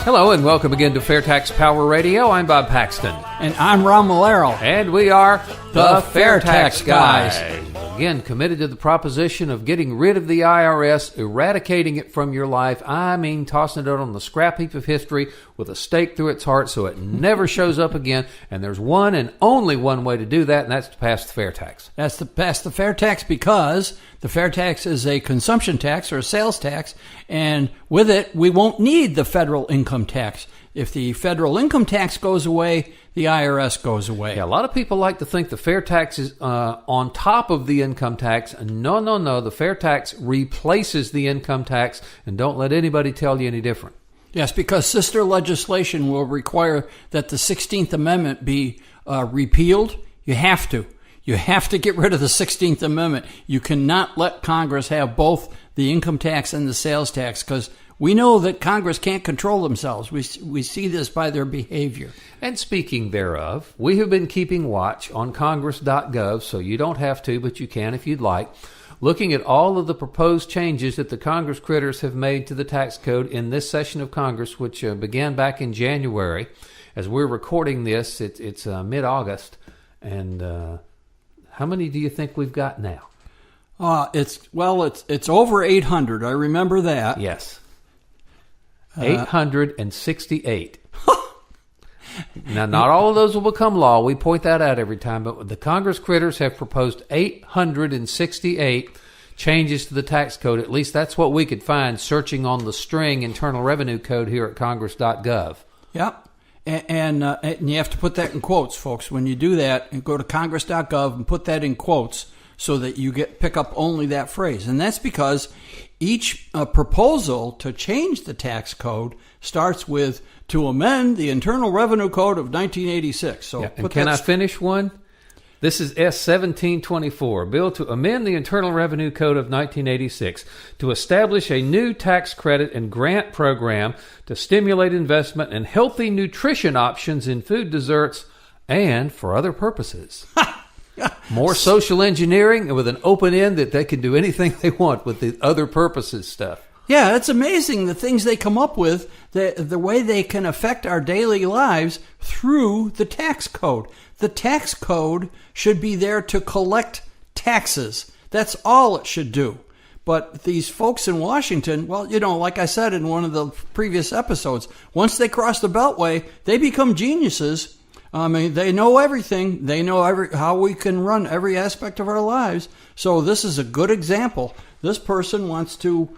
Hello and welcome again to FAIRtax Power Radio. I'm Bob Paxton. And I'm Ron Malero. And we are the FAIRtax Guys. Again, committed to the proposition of getting rid of the IRS, eradicating it from your life. I mean, tossing it on the scrap heap of history with a stake through its heart so it never shows up again. And there's one and only one way to do that, and that's to pass the fair tax. That's to pass the fair tax because the fair tax is a consumption tax or a sales tax, and with it, we won't need the federal income tax. If the federal income tax goes away, the IRS goes away. Yeah, a lot of people like to think the fair tax is on top of the income tax. No. The fair tax replaces the income tax, and don't let anybody tell you any different. Yes, because sister legislation will require that the 16th Amendment be repealed. You have to. You have to get rid of the 16th Amendment. You cannot let Congress have both the income tax and the sales tax because we know that Congress can't control themselves. We see this by their behavior. And speaking thereof, we have been keeping watch on Congress.gov, so you don't have to, but you can if you'd like, looking at all of the proposed changes that the Congress critters have made to the tax code in this session of Congress, which began back in January. As we're recording this, it's mid-August, and how many do you think we've got now? It's over 800. I remember that. Yes. 868. Now, not all of those will become law. We point that out every time. But the Congress critters have proposed 868 changes to the tax code. At least that's what we could find searching on the string Internal Revenue Code here at Congress.gov. Yep. And you have to put that in quotes, folks. When you do that, you go to Congress.gov and put that in quotes so that you pick up only that phrase. And that's because each proposal to change the tax code starts with to amend the Internal Revenue Code of 1986. So, and can I finish one? This is S-1724, bill to amend the Internal Revenue Code of 1986 to establish a new tax credit and grant program to stimulate investment in healthy nutrition options in food desserts and for other purposes. More social engineering with an open end that they can do anything they want with the other purposes stuff. Yeah, it's amazing the things they come up with, the way they can affect our daily lives through the tax code. The tax code should be there to collect taxes. That's all it should do. But these folks in Washington, well, like I said in one of the previous episodes, once they cross the Beltway, they become geniuses. I mean, they know everything. They know how we can run every aspect of our lives. So this is a good example. This person wants to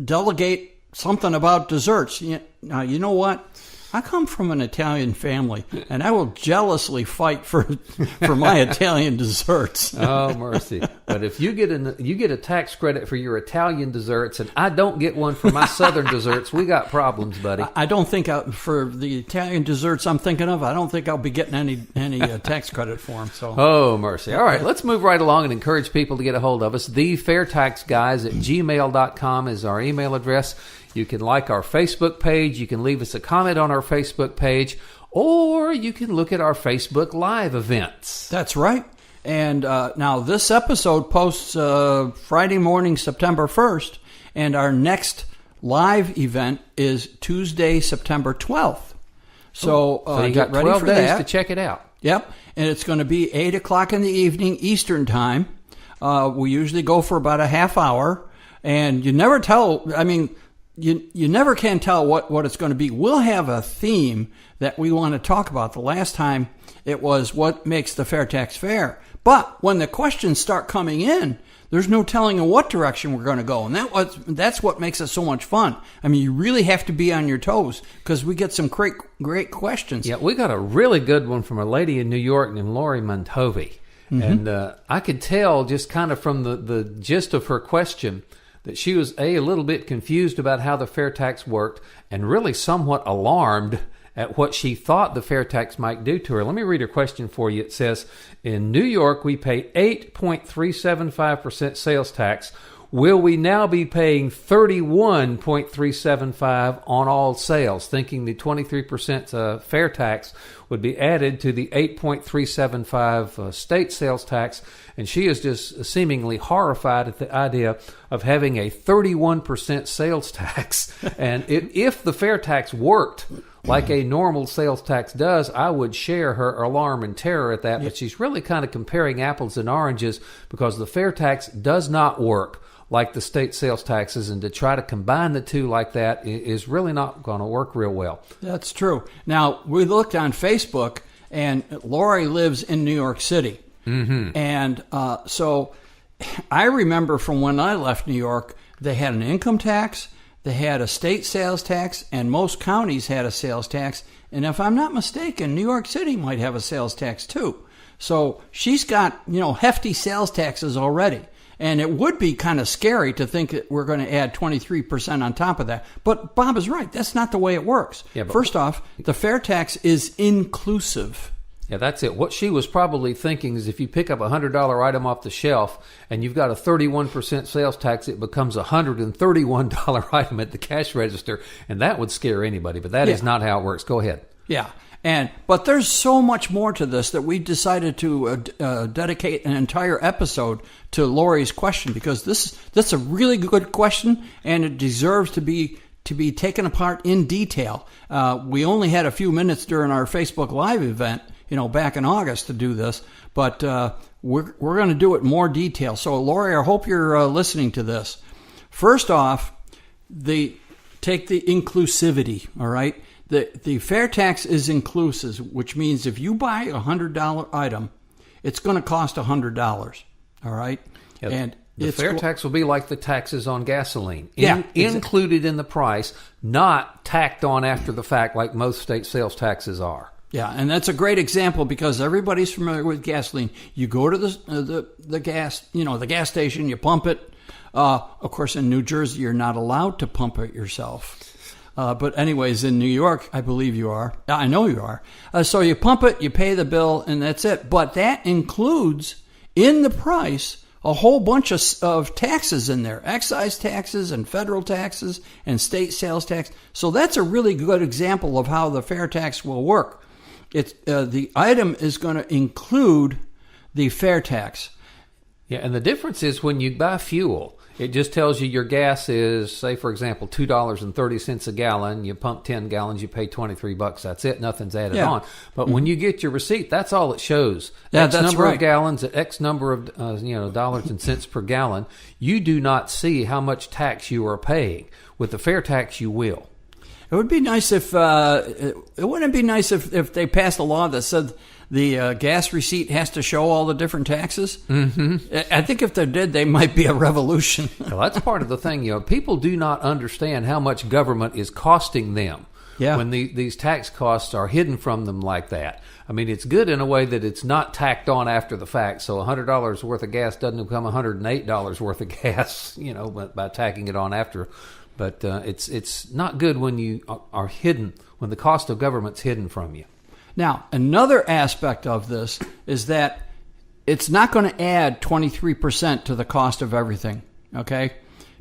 delegate something about desserts. Now, you know what? I come from an Italian family, and I will jealously fight for my Italian desserts. Oh, mercy. But if you get a tax credit for your Italian desserts, and I don't get one for my Southern desserts, we got problems, buddy. I don't think for the Italian desserts I'm thinking of, I don't think I'll be getting any tax credit for them. So. Oh, mercy. All right, let's move right along and encourage people to get a hold of us. TheFairtaxGuys@gmail.com is our email address. You can like our Facebook page. You can leave us a comment on our Facebook page, or you can look at our Facebook Live events. That's right. And now this episode posts Friday morning, September 1st, and our next live event is Tuesday, September 12th. So you got 12 days to check it out. Yep. And it's going to be 8 o'clock in the evening Eastern Time. We usually go for about a half hour, and you never tell. I mean, You never can tell what it's going to be. We'll have a theme that we want to talk about. The last time it was what makes the fair tax fair. But when the questions start coming in, there's no telling in what direction we're going to go. And that's what makes it so much fun. I mean, you really have to be on your toes because we get some great questions. Yeah, we got a really good one from a lady in New York named Lori Montovi. Mm-hmm. And I could tell just kind of from the gist of her question that she was, a little bit confused about how the fair tax worked and really somewhat alarmed at what she thought the fair tax might do to her. Let me read her question for you. It says, in New York, we pay 8.375% sales tax, will we now be paying 31.375 on all sales, thinking the 23% fair tax would be added to the 8.375 state sales tax, and she is just seemingly horrified at the idea of having a 31% sales tax. And if the fair tax worked like a normal sales tax does, I would share her alarm and terror at that. But she's really kind of comparing apples and oranges, because the fair tax does not work like the state sales taxes, and to try to combine the two like that is really not going to work real well. That's true. Now, we looked on Facebook, and Lori lives in New York City. Mm-hmm. And so I remember from when I left New York, they had an income tax, they had a state sales tax, and most counties had a sales tax. And if I'm not mistaken, New York City might have a sales tax too. So she's got, hefty sales taxes already. And it would be kind of scary to think that we're going to add 23% on top of that. But Bob is right. That's not the way it works. Yeah, first off, the fair tax is inclusive. Yeah, that's it. What she was probably thinking is if you pick up a $100 item off the shelf and you've got a 31% sales tax, it becomes a $131 item at the cash register, and that would scare anybody. But that is not how it works. Go ahead. Yeah. But there's so much more to this that we decided to dedicate an entire episode to Lori's question, because that's a really good question, and it deserves to be taken apart in detail. We only had a few minutes during our Facebook Live event, back in August to do this, but we're going to do it in more detail. So, Lori, I hope you're listening to this. First off, take the inclusivity, all right? The fair tax is inclusive, which means if you buy a $100 item, it's going to cost $100. All right, yep. And the fair tax will be like the taxes on gasoline, included in the price, not tacked on after the fact like most state sales taxes are. Yeah, and that's a great example because everybody's familiar with gasoline. You go to the gas, the gas station, you pump it. Of course, in New Jersey, you're not allowed to pump it yourself. But anyways, in New York, I believe you are. I know you are. So you pump it, you pay the bill, and that's it. But that includes in the price a whole bunch of taxes in there, excise taxes and federal taxes and state sales tax. So that's a really good example of how the fair tax will work. The item is going to include the fair tax. Yeah, and the difference is when you buy fuel, it just tells you your gas is, say, for example, $2.30 a gallon. You pump 10 gallons, you pay $23. That's it. Nothing's added on. But when you get your receipt, that's all it shows. X number of gallons at X number of dollars and cents per gallon. You do not see how much tax you are paying. With the fair tax, you will. It would be nice if if they passed a law that said the gas receipt has to show all the different taxes. Mm-hmm. I think if they did, they might be a revolution. Well, that's part of the thing. People do not understand how much government is costing them when these tax costs are hidden from them like that. I mean, it's good in a way that it's not tacked on after the fact. So $100 worth of gas doesn't become $108 worth of gas, by tacking it on after. But it's not good when you are hidden, when the cost of government's hidden from you. Now, another aspect of this is that it's not going to add 23% to the cost of everything, okay?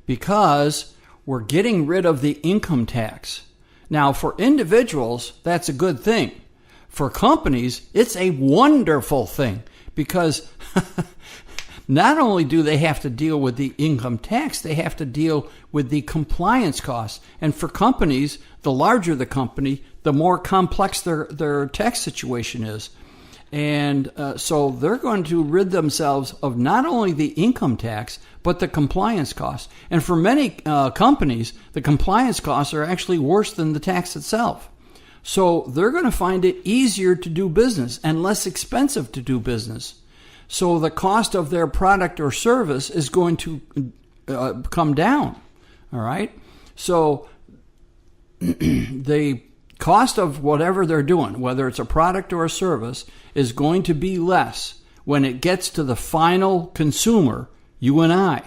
Because we're getting rid of the income tax. Now, for individuals, that's a good thing. For companies, it's a wonderful thing because not only do they have to deal with the income tax, they have to deal with the compliance costs. And for companies, the larger the company, the more complex their tax situation is. And so they're going to rid themselves of not only the income tax, but the compliance costs. And for many companies, the compliance costs are actually worse than the tax itself. So they're going to find it easier to do business and less expensive to do business. So the cost of their product or service is going to come down. All right? So the cost of whatever they're doing, whether it's a product or a service, is going to be less when it gets to the final consumer, you and I.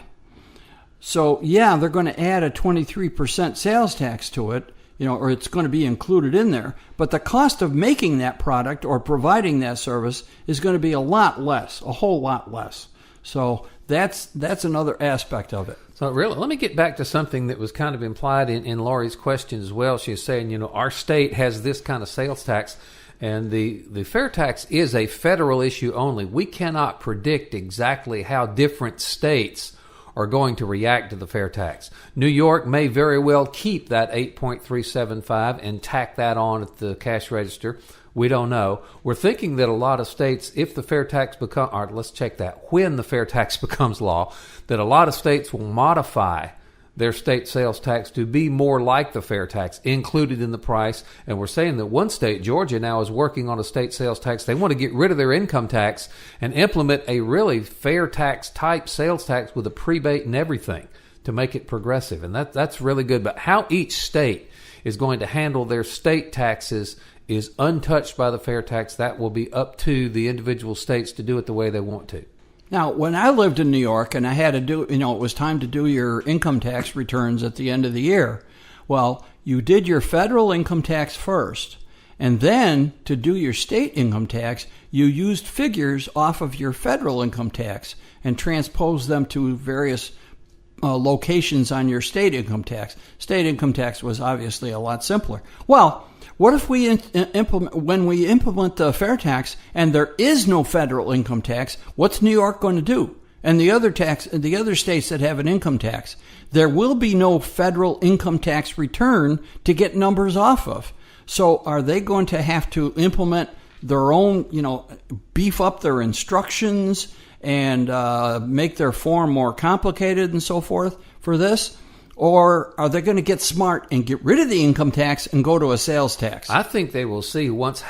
So, yeah, they're going to add a 23% sales tax to it, or it's going to be included in there. But the cost of making that product or providing that service is going to be a lot less, a whole lot less. So that's another aspect of it. So really, let me get back to something that was kind of implied in Laurie's question as well. She was saying, our state has this kind of sales tax, and the fair tax is a federal issue only. We cannot predict exactly how different states are going to react to the fair tax. New York may very well keep that 8.375 and tack that on at the cash register. We don't know. We're thinking that a lot of states, if the fair tax when the fair tax becomes law, that a lot of states will modify their state sales tax to be more like the fair tax, included in the price. And we're saying that one state, Georgia, now is working on a state sales tax. They want to get rid of their income tax and implement a really fair tax type sales tax with a prebate and everything to make it progressive. And that's really good. But how each state is going to handle their state taxes is untouched by the fair tax. That will be up to the individual states to do it the way they want to. Now, when I lived in New York and I had to do, it was time to do your income tax returns at the end of the year. Well, you did your federal income tax first. And then to do your state income tax, you used figures off of your federal income tax and transposed them to various locations on your state income tax. State income tax was obviously a lot simpler. Well, what if we when we implement the fair tax and there is no federal income tax? What's New York going to do? And the other states that have an income tax, there will be no federal income tax return to get numbers off of. So are they going to have to implement their own, beef up their instructions and make their form more complicated and so forth for this? Or are they going to get smart and get rid of the income tax and go to a sales tax? I think they will see once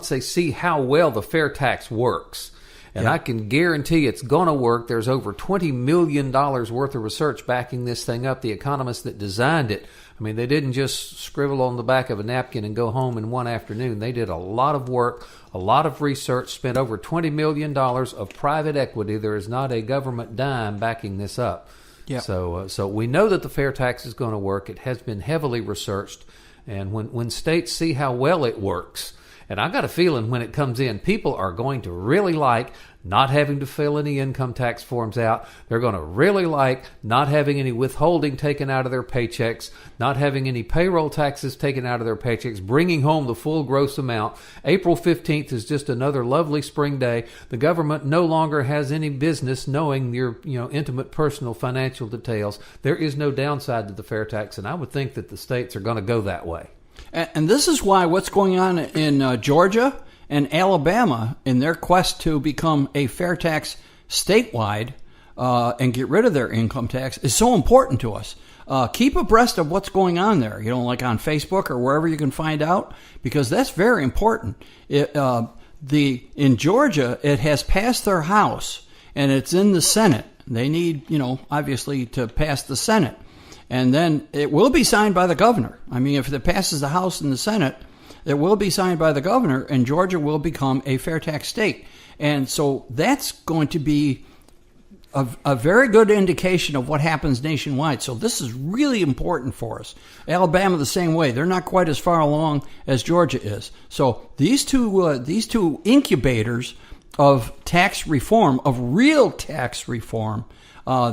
they see how well the fair tax works. And I can guarantee it's going to work. There's over $20 million worth of research backing this thing up. The economists that designed it, they didn't just scribble on the back of a napkin and go home in one afternoon. They did a lot of work, a lot of research, spent over $20 million of private equity. There is not a government dime backing this up. Yep. So we know that the fair tax is going to work. It has been heavily researched. And when states see how well it works, and I got a feeling when it comes in, people are going to really like not having to fill any income tax forms out. They're going to really like not having any withholding taken out of their paychecks, not having any payroll taxes taken out of their paychecks, bringing home the full gross amount. April 15th is just another lovely spring day. The government no longer has any business knowing your intimate personal financial details. There is no downside to the fair tax, and I would think that the states are going to go that way. And this is why what's going on in Georgia and Alabama in their quest to become a fair tax statewide and get rid of their income tax is so important to us. Keep abreast of what's going on there, like on Facebook or wherever you can find out, because that's very important. In Georgia, it has passed their House and it's in the Senate. They need, obviously to pass the Senate. And then it will be signed by the governor. If it passes the House and the Senate, it will be signed by the governor, and Georgia will become a fair tax state. And so that's going to be a very good indication of what happens nationwide. So this is really important for us. Alabama the same way. They're not quite as far along as Georgia is. So these two incubators of tax reform, of real tax reform,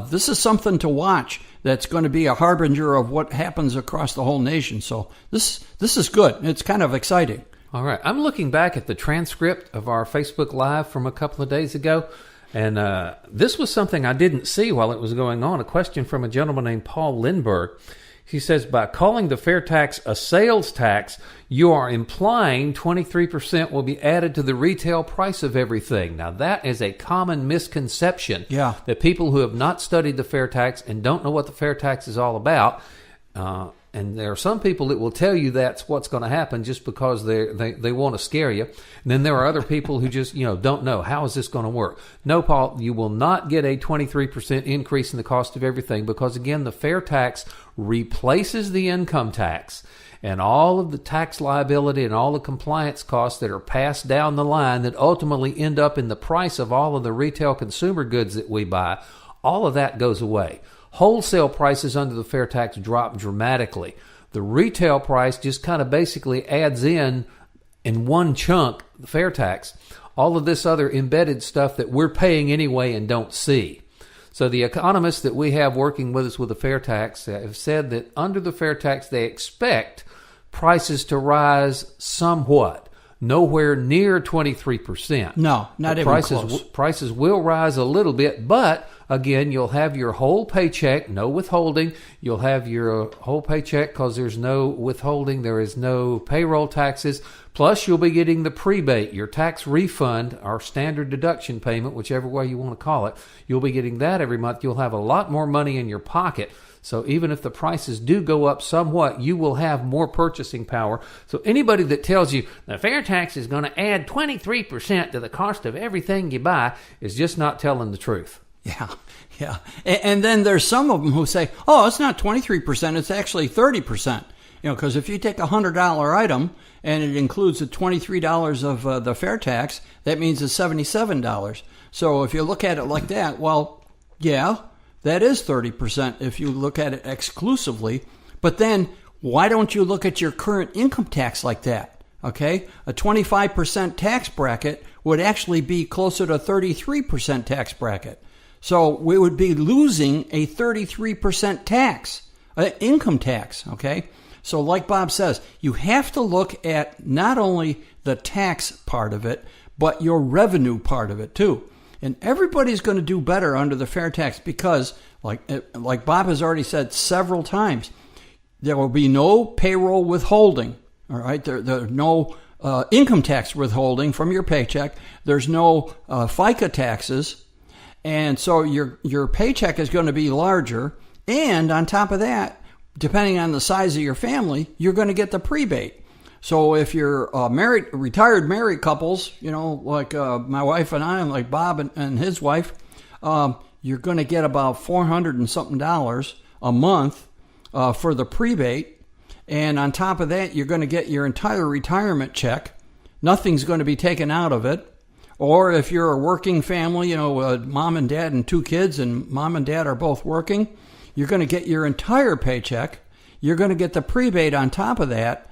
this is something to watch. That's going to be a harbinger of what happens across the whole nation. So this is good. It's kind of exciting. All right. I'm looking back at the transcript of our Facebook Live from a couple of days ago, and this was something I didn't see while it was going on, a question from a gentleman named Paul Lindbergh. He says, by calling the fair tax a sales tax, you are implying 23% will be added to the retail price of everything. Now, that is a common misconception that people who have not studied the fair tax and don't know what the fair tax is all about, and there are some people that will tell you that's what's going to happen just because they want to scare you. And then there are other people who just don't know, how is this going to work? No, Paul, you will not get a 23% increase in the cost of everything because, again, the fair tax replaces the income tax, and all of the tax liability and all the compliance costs that are passed down the line that ultimately end up in the price of all of the retail consumer goods that we buy, all of that goes away. Wholesale prices under the fair tax drop dramatically. The retail price just kind of basically adds in one chunk, the fair tax, all of this other embedded stuff that we're paying anyway and don't see. So the economists that we have working with us with the FAIRtax have said that under the FAIRtax, they expect prices to rise somewhat. Nowhere near 23%. No, not even close. Prices will rise a little bit, but again, you'll have your whole paycheck, no withholding. You'll have your whole paycheck because there's no withholding. There is no payroll taxes. Plus, you'll be getting the prebate, your tax refund, our standard deduction payment, whichever way you want to call it. You'll be getting that every month. You'll have a lot more money in your pocket. So even if the prices do go up somewhat, you will have more purchasing power. So anybody that tells you the FAIRtax is going to add 23% to the cost of everything you buy is just not telling the truth. Yeah. And then there's some of them who say, oh, it's not 23%, it's actually 30%. Because if you take a $100 item and it includes the $23 of the FAIRtax, that means it's $77. So if you look at it like that, well, yeah, that is 30% if you look at it exclusively. But then why don't you look at your current income tax like that? Okay? A 25% tax bracket would actually be closer to 33% tax bracket. So we would be losing a 33% tax, income tax, okay? So like Bob says, you have to look at not only the tax part of it, but your revenue part of it too. And everybody's going to do better under the FAIRtax because, like Bob has already said several times, there will be no payroll withholding. All right, there's no income tax withholding from your paycheck. There's no FICA taxes, and so your paycheck is going to be larger. And on top of that, depending on the size of your family, you're going to get the prebate. So if you're retired married couples, like my wife and I, and like Bob and his wife, you're going to get about $400 and something a month for the prebate. And on top of that, you're going to get your entire retirement check. Nothing's going to be taken out of it. Or if you're a working family, mom and dad and 2 kids, and mom and dad are both working, you're going to get your entire paycheck. You're going to get the prebate on top of that.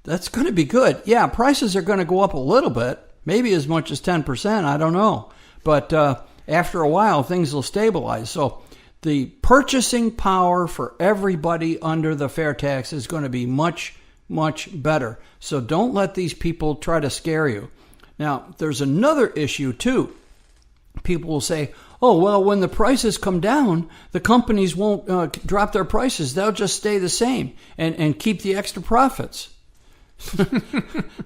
That's going to be good. Yeah, prices are going to go up a little bit, maybe as much as 10%, I don't know. But after a while, things will stabilize. So the purchasing power for everybody under the FAIRtax is going to be much, much better. So don't let these people try to scare you. Now, there's another issue too. People will say, oh, well, when the prices come down, the companies won't drop their prices. They'll just stay the same and keep the extra profits.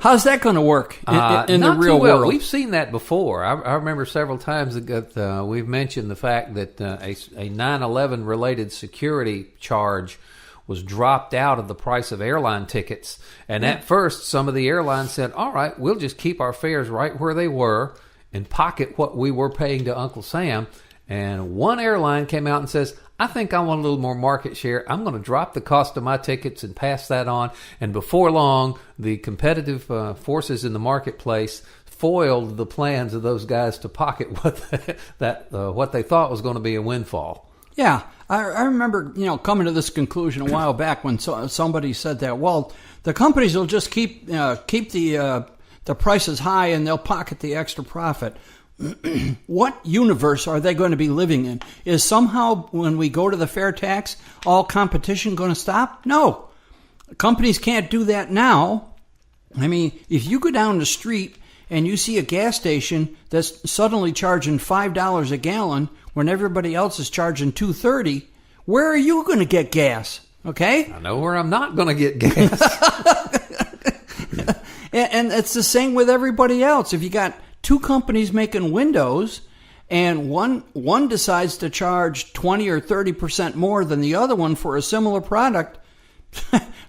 How's that going to work in the real world? We've seen that before. I remember several times that we've mentioned the fact that a 9/11 related security charge was dropped out of the price of airline tickets. And at first, some of the airlines said, all right, we'll just keep our fares right where they were and pocket what we were paying to Uncle Sam. And one airline came out and says, I think I want a little more market share. I'm going to drop the cost of my tickets and pass that on. And before long, the competitive forces in the marketplace foiled the plans of those guys to pocket what they thought was going to be a windfall. Yeah, I remember coming to this conclusion a while back when somebody said that. Well, the companies will just keep the prices high and they'll pocket the extra profit. What universe are they going to be living in? Is somehow when we go to the FAIRtax, all competition going to stop? No. Companies can't do that now. I mean, if you go down the street and you see a gas station that's suddenly charging $5 a gallon when everybody else is charging $2.30, where are you going to get gas? Okay? I know where I'm not going to get gas. And it's the same with everybody else. If you got 2 companies making windows and one decides to charge 20 or 30% more than the other one for a similar product,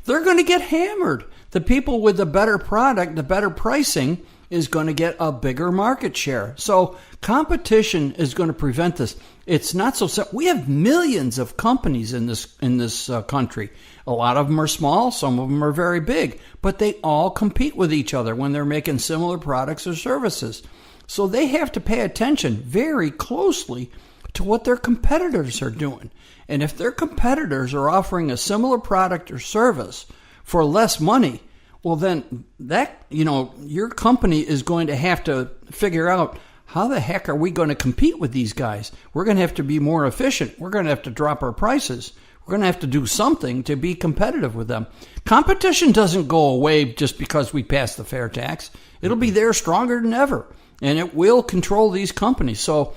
they're going to get hammered. The people with the better product, the better pricing, is going to get a bigger market share. So competition is going to prevent this. It's not so simple. We have millions of companies in this country. A lot of them are small, some of them are very big, but they all compete with each other when they're making similar products or services. So they have to pay attention very closely to what their competitors are doing. And if their competitors are offering a similar product or service for less money, well then that, your company is going to have to figure out how the heck are we going to compete with these guys? We're going to have to be more efficient. We're going to have to drop our prices. We're going to have to do something to be competitive with them. Competition doesn't go away just because we pass the fair tax. It'll be there stronger than ever, and it will control these companies. So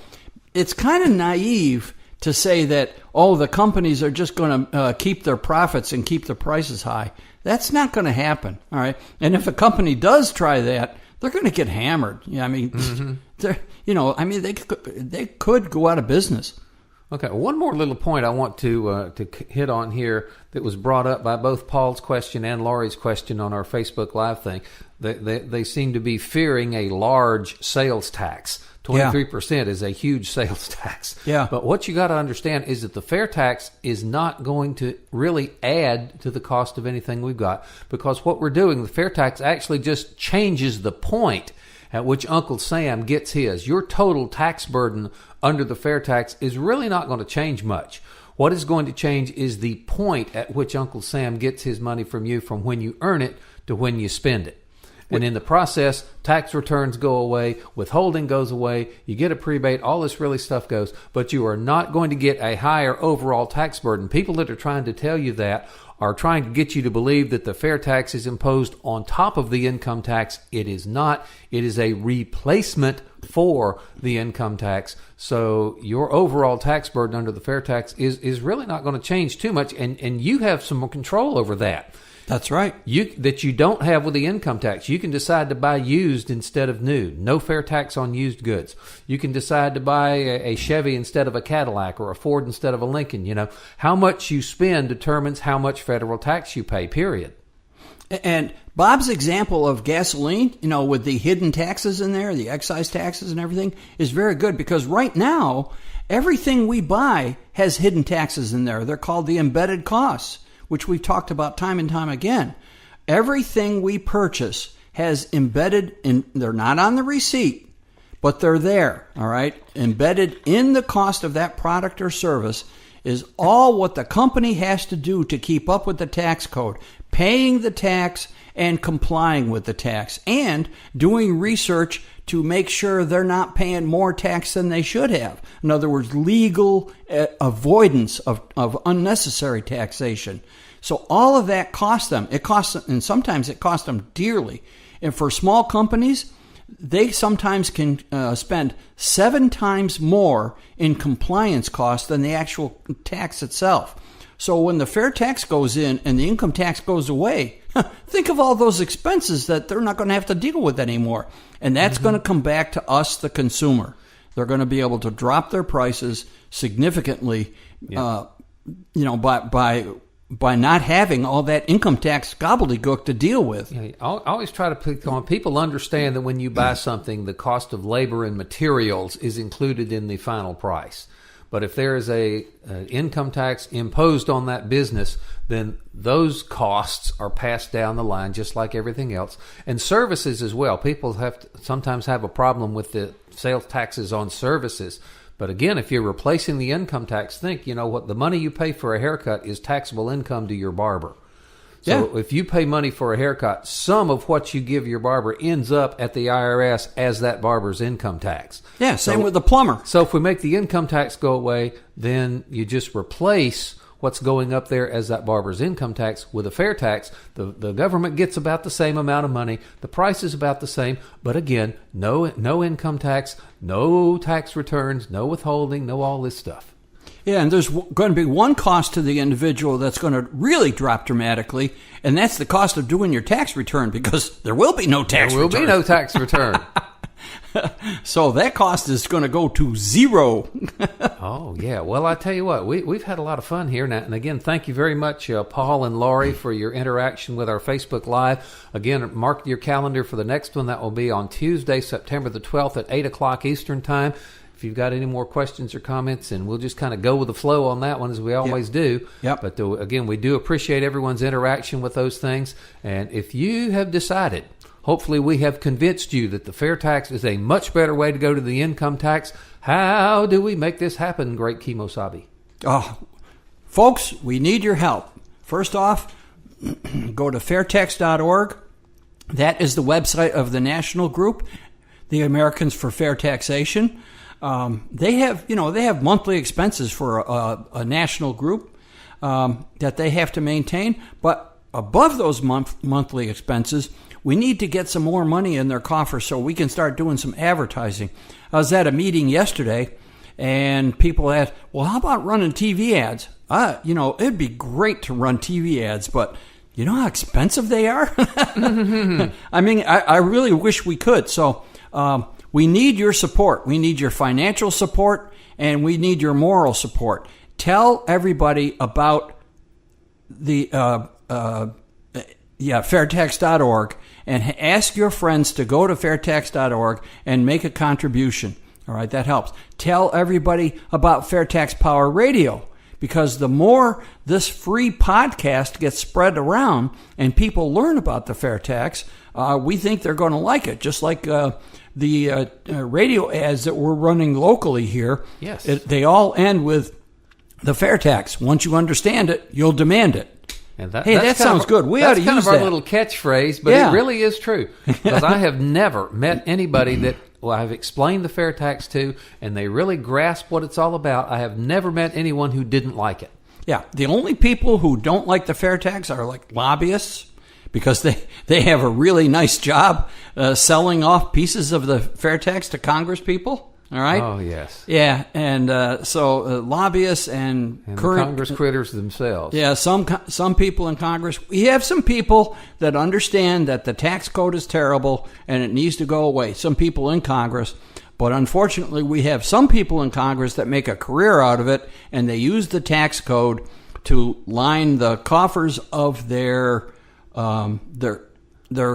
it's kind of naive to say that, the companies are just going to keep their profits and keep the prices high. That's not going to happen, all right? And if a company does try that, they're going to get hammered. Yeah, I mean, they could go out of business. Okay, one more little point I want to hit on here that was brought up by both Paul's question and Laurie's question on our Facebook Live thing. They seem to be fearing a large sales tax. 23% is a huge sales tax. Yeah. But what you got to understand is that the fair tax is not going to really add to the cost of anything we've got, because what we're doing, the fair tax actually just changes the point at which Uncle Sam gets his. Your total tax burden under the fair tax is really not going to change much. What is going to change is the point at which Uncle Sam gets his money from you, from when you earn it to when you spend it. And in the process, tax returns go away, withholding goes away, you get a prebate, all this really stuff goes, but you are not going to get a higher overall tax burden. People that are trying to tell you that are trying to get you to believe that the fair tax is imposed on top of the income tax. It is not. It is a replacement for the income tax. So your overall tax burden under the fair tax is really not going to change too much, and you have some more control over that. That's right. That you don't have with the income tax. You can decide to buy used instead of new. No fair tax on used goods. You can decide to buy a Chevy instead of a Cadillac, or a Ford instead of a Lincoln. How much you spend determines how much federal tax you pay, period. And Bob's example of gasoline, with the hidden taxes in there, the excise taxes and everything, is very good, because right now, everything we buy has hidden taxes in there. They're called the embedded costs, which we've talked about time and time again. Everything we purchase has embedded in, they're not on the receipt, but they're there, all right? Embedded in the cost of that product or service is all what the company has to do to keep up with the tax code, paying the tax and complying with the tax, and doing research to make sure they're not paying more tax than they should have. In other words, legal avoidance of unnecessary taxation. So all of that costs them. It costs them, and sometimes it costs them dearly. And for small companies, they sometimes can spend 7 times more in compliance costs than the actual tax itself. So when the fair tax goes in and the income tax goes away, think of all those expenses that they're not going to have to deal with anymore. And that's going to come back to us, the consumer. They're going to be able to drop their prices significantly, by not having all that income tax gobbledygook to deal with. I always try to pick on people. Understand that when you buy something, the cost of labor and materials is included in the final price. But if there is an income tax imposed on that business, then those costs are passed down the line just like everything else. And services as well. People sometimes have a problem with the sales taxes on services. But again, if you're replacing the income tax, think, what the money you pay for a haircut is taxable income to your barber. So if you pay money for a haircut, some of what you give your barber ends up at the IRS as that barber's income tax. Yeah, same with the plumber. So if we make the income tax go away, then you just replace what's going up there as that barber's income tax with a fair tax. The government gets about the same amount of money. The price is about the same. But again, no income tax, no tax returns, no withholding, no all this stuff. Yeah, and there's going to be one cost to the individual that's going to really drop dramatically, and that's the cost of doing your tax return, because there will be no tax return. There will be no tax return. So that cost is going to go to zero. Oh, yeah. Well, I tell you what, we've had a lot of fun here. Now, and again, thank you very much, Paul and Laurie, for your interaction with our Facebook Live. Again, mark your calendar for the next one. That will be on Tuesday, September the 12th at 8 o'clock Eastern Time. If you've got any more questions or comments, and we'll just kind of go with the flow on that one as we always do. Yep. But again, we do appreciate everyone's interaction with those things. And if you have decided, hopefully we have convinced you that the fair tax is a much better way to go to the income tax. How do we make this happen, great Kimosabe? Oh, folks, we need your help. First off, go to fairtax.org. That is the website of the national group. the Americans for Fair Taxation. They have monthly expenses for a national group that they have to maintain. But above those monthly expenses, we need to get some more money in their coffers so we can start doing some advertising. I was at a meeting yesterday, and people asked, well, how about running TV ads? It'd be great to run TV ads, but you know how expensive they are? I mean, I really wish we could. So we need your support. We need your financial support, and we need your moral support. Tell everybody about the FAIRtax.org, and ask your friends to go to FAIRtax.org and make a contribution. All right, that helps. Tell everybody about Fair Tax Power Radio, because the more this free podcast gets spread around and people learn about the fair tax, we think they're going to like it. Just like the radio ads that we're running locally here. Yes. They all end with the fair tax. Once you understand it, you'll demand it. And that sounds good. We ought to use that. That's kind of our little catchphrase, but it really is true. Because I have never met anybody that I've explained the fair tax to, and they really grasp what it's all about. I have never met anyone who didn't like it. Yeah, the only people who don't like the fair tax are like lobbyists, because they have a really nice job selling off pieces of the fair tax to Congress people. All right. Oh, yes. Yeah, and so lobbyists and current Congress critters themselves. Yeah, some people in Congress. We have some people that understand that the tax code is terrible and it needs to go away. Some people in Congress, but unfortunately, we have some people in Congress that make a career out of it, and they use the tax code to line the coffers of their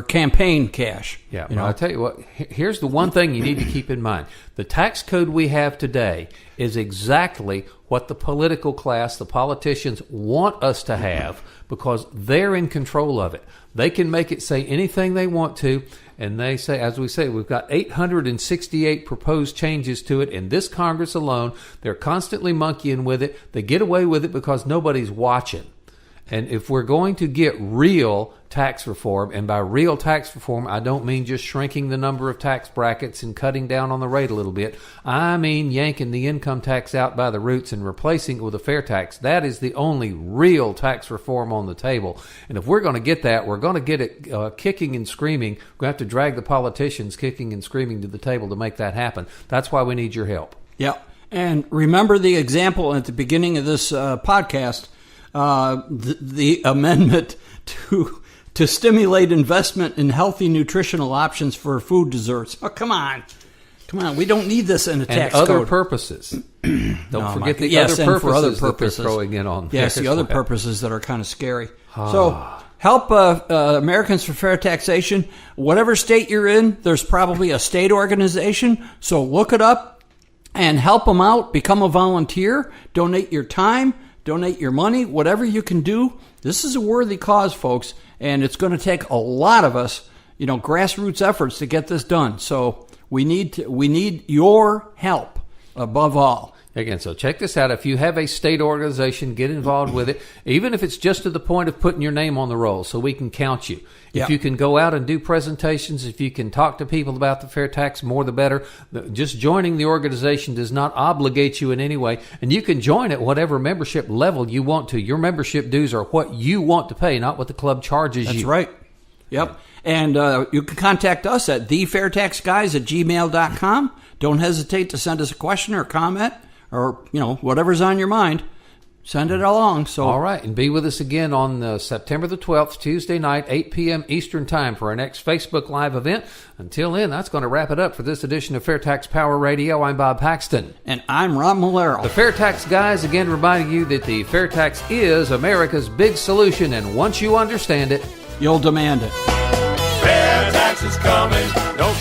campaign cash. Yeah, I'll tell you what, here's the one thing you need to keep in mind. The tax code we have today is exactly what the political class, the politicians, want us to have, because they're in control of it. They can make it say anything they want to, and they say, as we say, we've got 868 proposed changes to it in this Congress alone. They're constantly monkeying with it. They get away with it because nobody's watching. And if we're going to get real tax reform, and by real tax reform, I don't mean just shrinking the number of tax brackets and cutting down on the rate a little bit. I mean yanking the income tax out by the roots and replacing it with a fair tax. That is the only real tax reform on the table. And if we're going to get that, we're going to get it kicking and screaming. We're going to have to drag the politicians kicking and screaming to the table to make that happen. That's why we need your help. Yeah. And remember the example at the beginning of this podcast, the amendment to stimulate investment in healthy nutritional options for food desserts. Oh, come on. We don't need this in a tax code. And other purposes. Don't forget the other purposes that they're throwing in on. Yes, the other purposes that are kind of scary. So help Americans for Fair Taxation. Whatever state you're in, there's probably a state organization. So look it up and help them out. Become a volunteer. Donate your time. Donate your money, whatever you can do. This is a worthy cause, folks, and it's going to take a lot of us, grassroots efforts to get this done. So we need your help above all. Again, so check this out. If you have a state organization, get involved with it, even if it's just to the point of putting your name on the roll so we can count you. If you can go out and do presentations, if you can talk to people about the fair tax, more the better. Just joining the organization does not obligate you in any way, and you can join at whatever membership level you want to. Your membership dues are what you want to pay, not what the club charges you. That's right. Yep. And you can contact us at thefairtaxguys@gmail.com. Don't hesitate to send us a question or comment, or, whatever's on your mind. Send it along. So, all right, and be with us again on September the 12th, Tuesday night, 8 p.m. Eastern Time for our next Facebook Live event. Until then, that's going to wrap it up for this edition of FairTax Power Radio. I'm Bob Paxton. And I'm Rob Malero. The FairTax Guys, again reminding you that the fair tax is America's big solution, and once you understand it, you'll demand it. Fair tax is coming. Don't